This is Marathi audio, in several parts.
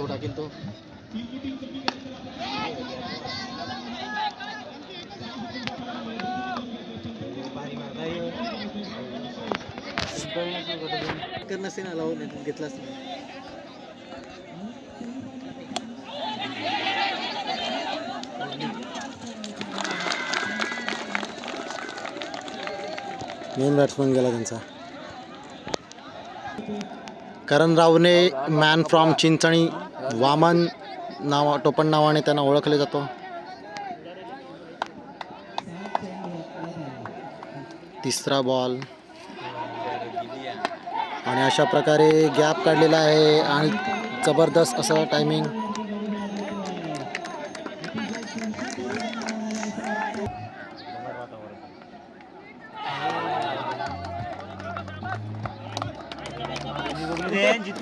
टाकेल तो. नसते ना लावून घेतलाच नाही. मेन बॅट्समन गेला त्यांचा. करण रावने मॅन फ्रॉम चिंचणी, वामन टोपण नावाने त्यांना ओळखले जातो. तिसरा बॉल आणि अशा प्रकारे गॅप काढलेला आहे आणि जबरदस्त असं टायमिंग.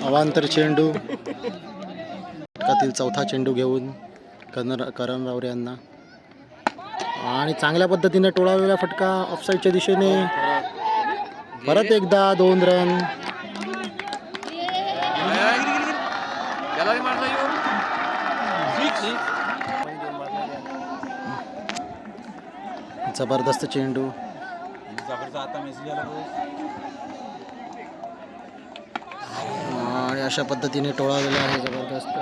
अवांतर चेंडू, चौथा चेंडू घेऊन करण रावरे यांना आणि चांगल्या पद्धतीने टोळावलेला फटका ऑफसाईडच्या दिशेने. परत एकदा 2 रन. जबरदस्त चेंडू आणि अशा पद्धतीने टोळावलेला आहे. जबरदस्त.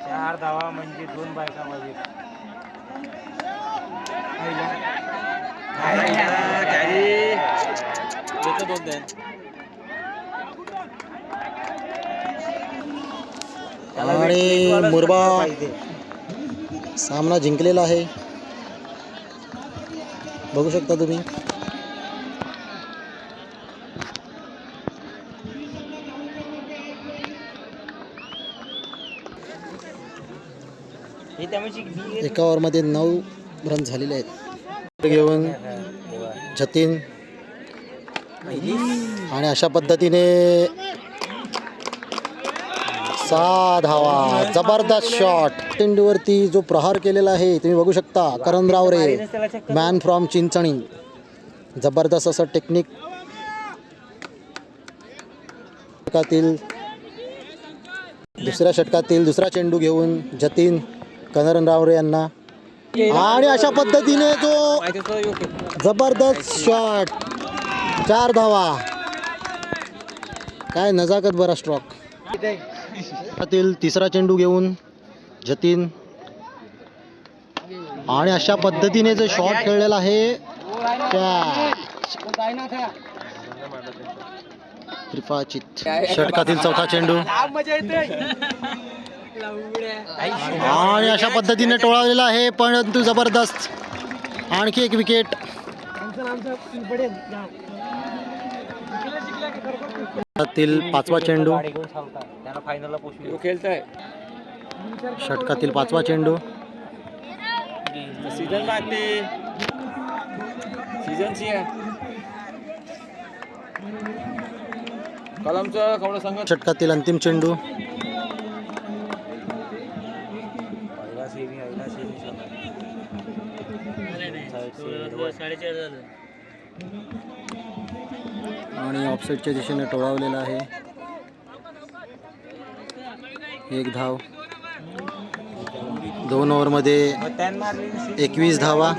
चार धावा म्हणजे 2 बायका मध्ये. आणि मुरबा सामना जिंकलेला आहे, बघू शकता तुम्ही. एका ओव्हरमध्ये 9 रन झालेले आहेत. घेऊन जतीन आणि अशा पद्धतीने 6 धावा. जबरदस्त शॉट. चेंडूवरती जो प्रहार केलेला आहे तुम्ही बघू शकता. करण रावरे मॅन फ्रॉम चिंचणी. जबरदस्त असं टेक्निक. दुसऱ्या षटकातील दुसरा चेंडू घेऊन जतीन करण रावरे यांना आणि अशा पद्धतीने जो जबरदस्त शॉट. 4 धावा. काय नजाकत बरा स्ट्रोक. तिसरा चेंडू घेऊन जतीन आणि अशा पद्धतीने जो शॉट खेळलेला आहे त्रिफाचित. षटकातील चौथा चेंडू आणि अशा पद्धतीने टोळावलेला आहे, परंतु जबरदस्त. आणखी एक विकेट. पाचवा चेंडू. षटकातील 5वा चेंडू. षटकातील अंतिम चेंडू. आणि ऑफसाईडच्या दिशेने टोळावलेला आहे. 1 धाव. 2 ओव्हरमध्ये 21 धावा.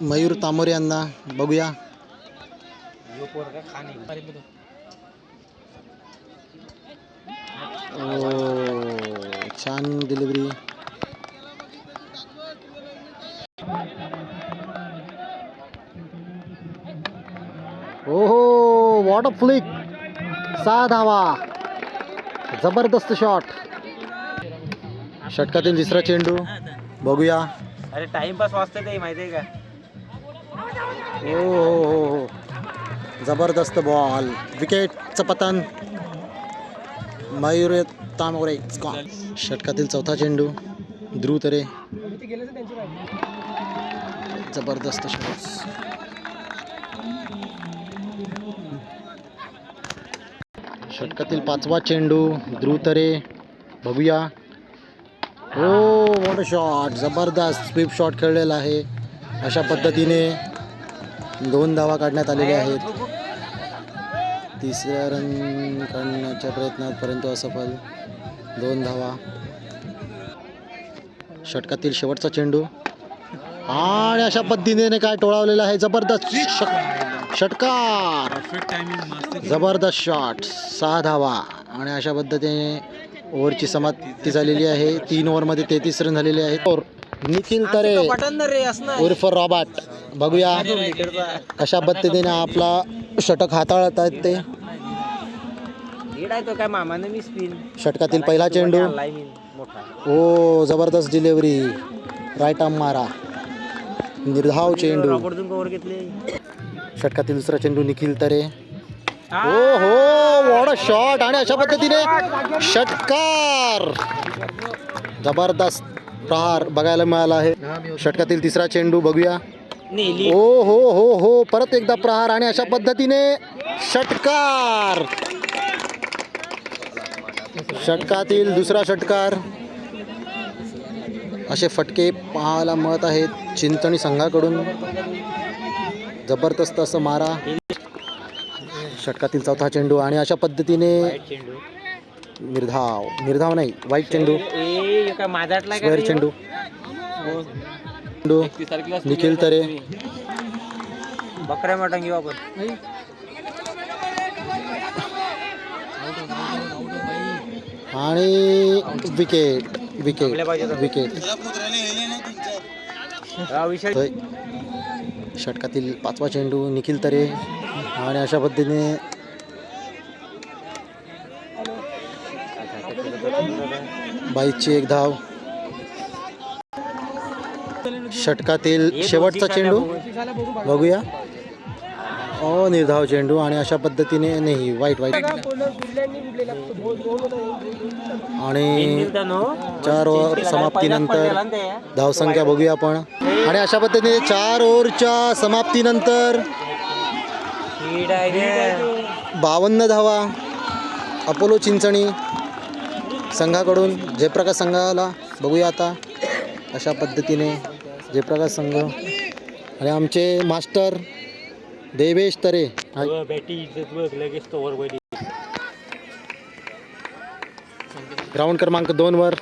मयूर तामोरे यांना बघूया. छान डिलिव्हरी. ओहो, व्हॉट अ फ्लिक. 6 धावा. जबरदस्त शॉट. षटकातील तिसरा चेंडू बघूया. अरे टाइमपास वाजते ते माहिती आहे का. हो, जबरदस्त बॉल. विकेटचं पतन. मयूर तामोरे. षटकातील चौथा चेंडू ध्रुव तरे. जबरदस्त शॉट. षटकातील 5वा चेंडू ध्रुव तरे बघूया. ओ वॉट शॉट, जबरदस्त स्वीप शॉट खेळलेला आहे. अशा पद्धतीने 2 धावा काढण्यात आलेल्या आहेत. तिसऱ्या रन काढण्याच्या प्रयत्नात परंतु असफल. 2 धावा. षटकातील शेवटचा चेंडू आणि अशा पद्धतीने काय टोळावलेला आहे. जबरदस्त षटकार, जबरदस्त शॉट. 6 धावा आणि अशा पद्धतीने ओव्हरची समाप्ती झालेली आहे. 3 ओव्हरमध्ये 33 रन झालेले आहेत. निखिल तरे उर्फ रॉबर्ट, बघूया कशा पद्धतीने आपला षटक हाताळत आहेत ते. तो काय मामाने मी स्पिन षटकातील पहिला चेंडू. ओ जबरदस्त डिलिव्हरी, राईट आर्म मारा, निर्धाव चेंडू. कव्हर घेतले. षटकातील दुसरा चेंडू निखिल तरे. हो हो वॉट अ शॉट आणि अशा पद्धतीने षटकार. जबरदस्त प्रहार बघायला मिळाला आहे. षटकातील तिसरा चेंडू बघूया. हो हो हो हो परत एकदा प्रहार आणि अशा पद्धतीने षटकार. षटकातील दुसरा षटकार. असे फटके पाहायला मिळत आहेत चिंचणी संघाकडून. जबरदस्त असं मारा. षटकातील चौथा चेंडू आणि अशा पद्धतीने निर्धाव नाही वाईट चेंडू. स्क्वेअर चेंडू. निखिल तरे. बकऱ्या मटण घेऊ आपण. आणि विकेट विकेट विकेट. षटकातील 5वा चेंडू निखिल तरे आणि अशा पद्धतीने बाईची 1 धाव. षटकातील शेवटचा चेंडू बघूया. ओ निर्धाव चेंडू आणि अशा पद्धतीने नाही वाईट आणि 4 ओव्हर समाप्तीनंतर धावसंख्या बघूया आपण. आणि अशा पद्धतीने 4 ओव्हरच्या समाप्तीनंतर 52 धावा अपोलो चिंचणी संघाकडून. जयप्रकाश संघाला बघूया आता. अशा पद्धतीने जयप्रकाश संघ आणि आमचे मास्टर देवेश तरे. ग्राउंड क्रमांक 2 वर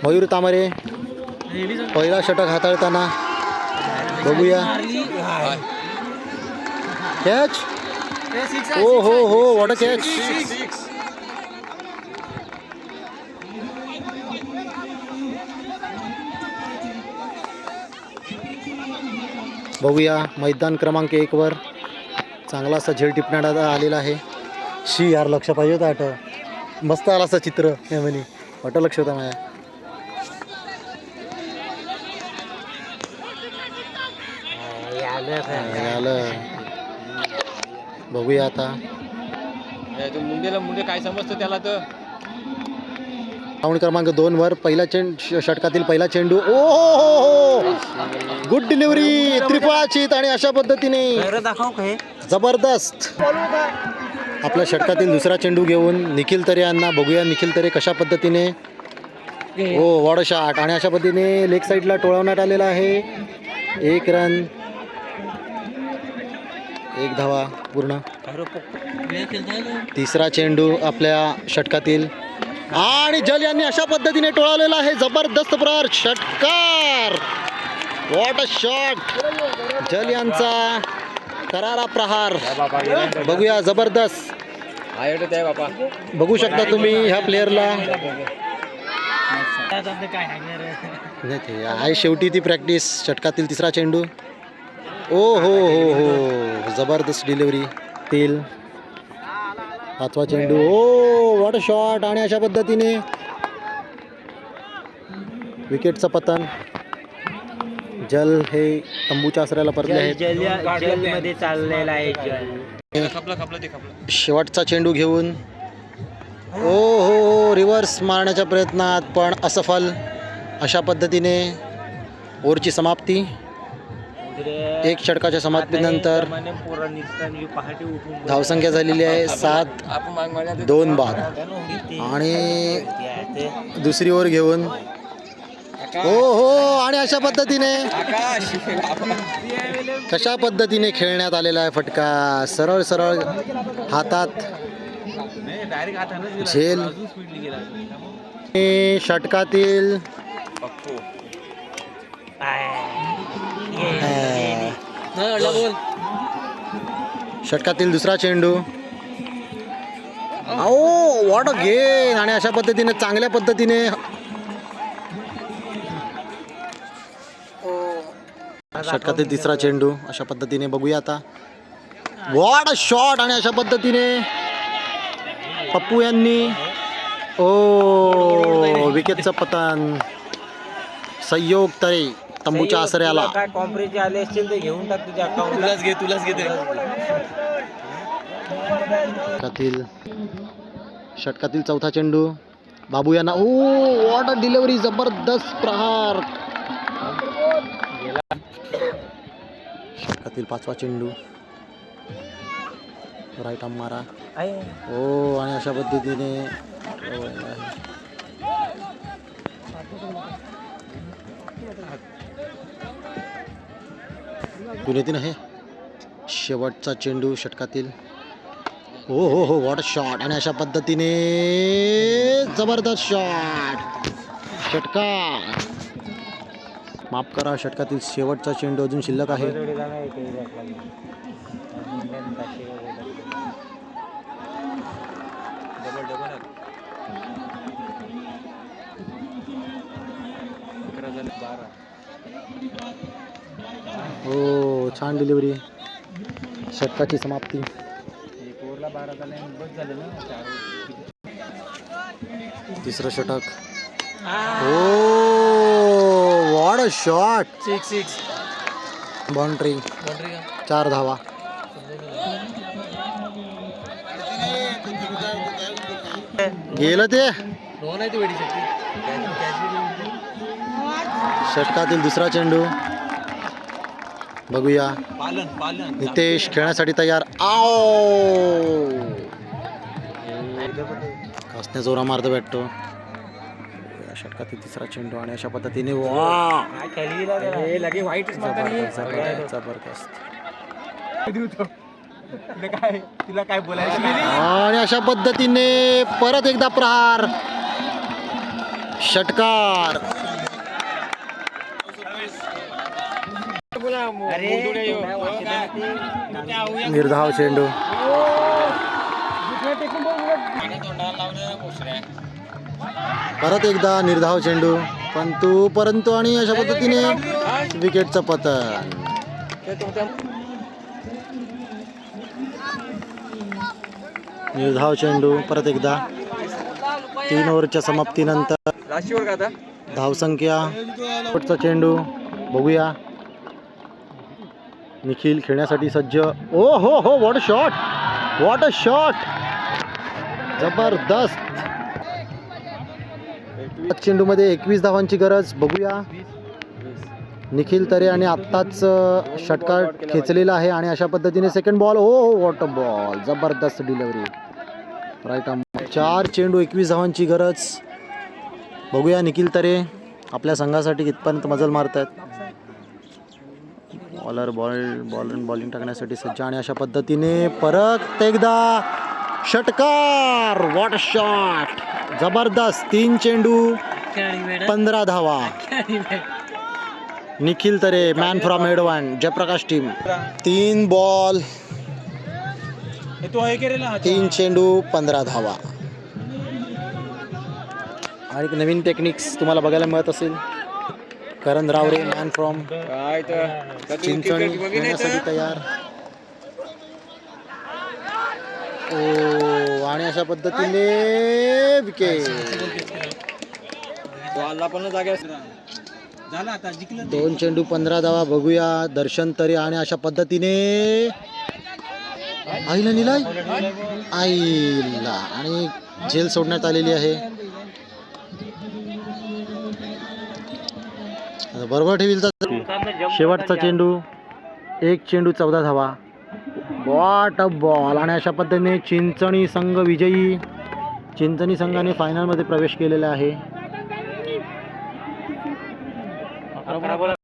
मयूर तामरे पहिला षटक हाताळताना बघूया. कॅच. ओ हो हो वॉट अ कॅच. बघूया मैदान क्रमांक 1 वर चांगला असा झेल टिपण्यात आलेला आहे. शी यार लक्ष पाहिजे होतं. आठ मस्त आला असं चित्र म्हणे. ऑटो लक्ष होता माझ्या. आलं. बघूया आता. मुंडे काय समजतं त्याला तर. ग्राउंड क्रमांक 2 वर पहिला षटकातील पहिला चेंडू. ओ गुड डिलिव्हरी त्रिफळाचीत आणि अशा पद्धतीने जबरदस्त. आपल्या षटकातील दुसरा चेंडू घेऊन निखिल तरे यांना बघूया. निखिल तरे कशा पद्धतीने. ओ वॉट अ शॉट आणि अशा पद्धतीने लेग साईडला टोळवण्यात आलेला आहे. 1 रन 1 धावा पूर्ण. तिसरा चेंडू आपल्या षटकातील आणि जल यांनी अशा पद्धतीने टोळवलेला आहे. जबरदस्त प्रहार षटकार. What a shot. जल यांचा करारा प्रहार बघूया. जबरदस्त बघू शकता तुम्ही ह्या प्लेअरला. नाही ते आहे शेवटी ती प्रॅक्टिस. षटकातील तिसरा चेंडू. ओ हो हो हो जबरदस्त डिलिव्हरी. तेल 5वा चेंडू. ओ वॉट अ शॉट आणि अशा पद्धतीने विकेटचं पतन. जल हे तंबूच्या आसऱ्याला परतले आहेत. जलमध्ये चाललेला आहे. शेवटचा चेंडू घेऊन ओ हो रिव्हर्स मारण्याच्या प्रयत्नात पण असफल. अशा पद्धतीने ओव्हरची समाप्ती. एक षटकाच्या समाप्तीनंतर पहाटे उठून धावसंख्या झालेली आहे 7-2 बाद. आणि दुसरी ओव्हर घेऊन हो आणि अशा पद्धतीने कशा पद्धतीने खेळण्यात आलेला आहे फटका. सरळ सरळ हातात झेल. षटकातील षटकातील दुसरा चेंडू. What a gain. आणि अशा पद्धतीने चांगल्या पद्धतीने षटकातील तिसरा चेंडू. अशा पद्धतीने बघूया आता. What a shot. आणि अशा पद्धतीने पप्पू यांनी विकेटचं पतन. संयोग तळे तंबूच्या आसऱ्याला. काय कॉम्प्रेचे आले असतील ते घेऊन टाक तुझ्या अकाउंटला. षटकातील चौथा चेंडू बाबू यांना. What a delivery. जबरदस्त प्रहार. षटकातील पाचवा चेंडू राईट आर्म मारा. आणि अशा पद्धतीने पुण्यातील आहे शेवटचा चेंडू षटकातील. हो व्हॉट शॉट. आणि अशा पद्धतीने जबरदस्त शॉट. षटकार माफ करा. षटकातील शेवटचा चेंडू अजून शिल्लक आहे. हो छान डिलिव्हरी. षटकाची समाप्ती. तिसरं षटक. What a shot. 6 बाउंड्री. 4 धावा. गेलं ते. षटकातील दुसरा चेंडू बघूया. नितेश खेळण्यासाठी तयार. कसने जोरा मारतो भेटतो. षटकातील तिसरा चेंडू. आणि अशा पद्धतीने जबरदस्त. आणि अशा पद्धतीने परत एकदा प्रहार. षटकार. निर्धाव चेंडू. परत एकदा निर्धाव चेंडू. परंतु आणि अशा पद्धतीने विकेटचं पतन. निर्धाव चेंडू. परत एकदा 3 ओव्हरच्या समाप्तीनंतर धावसंख्या. शेवटचा चेंडू बघूया. निखिल खेळण्यासाठी सज्ज. हो what a shot. What a shot. जबरदस्त. चेंडूमध्ये 21 धावांची गरज. बघूया. निखिल तरे आणि आत्ताच षटकार खेचलेला आहे. आणि अशा पद्धतीने second ball. What a ball. जबरदस्त डिलिव्हरी. Right arm. 4 चेंडू 21 धावांची गरज. बघूया निखिल तरे आपल्या संघासाठी कितपर्यंत मजल मारतात. बॉलिंग टाकण्यासाठी सज्ज. आणि अशा पद्धतीने परत एकदा षटकार. What a shot. जबरदस्त. 3 चेंडू 15 धावा. निखिल तरे मॅन फ्रॉम एडवान जयप्रकाश टीम. 3 बॉल 3 चेंडू 15 धावा. आणि नवीन टेक्निक्स तुम्हाला बघायला मिळत असेल. करण रावरे मॅन फ्रॉम चिंचणी खेळण्यासाठी तयार. आणि अशा पद्धतीने विकेट. 2 चेंडू 15 धावा. बघूया दर्शन तरे. आणि अशा पद्धतीने आईला निलाय. आईला. आणि झेल सोडण्यात आलेली आहे. बरोबर ठेवील. शेवटचा चेंडू एक चेंडू 14 धावा. What a ball. आणि अशा पद्धतीने चिंचणी संघ विजयी. चिंचणी संघाने फायनलमध्ये प्रवेश केलेला आहे.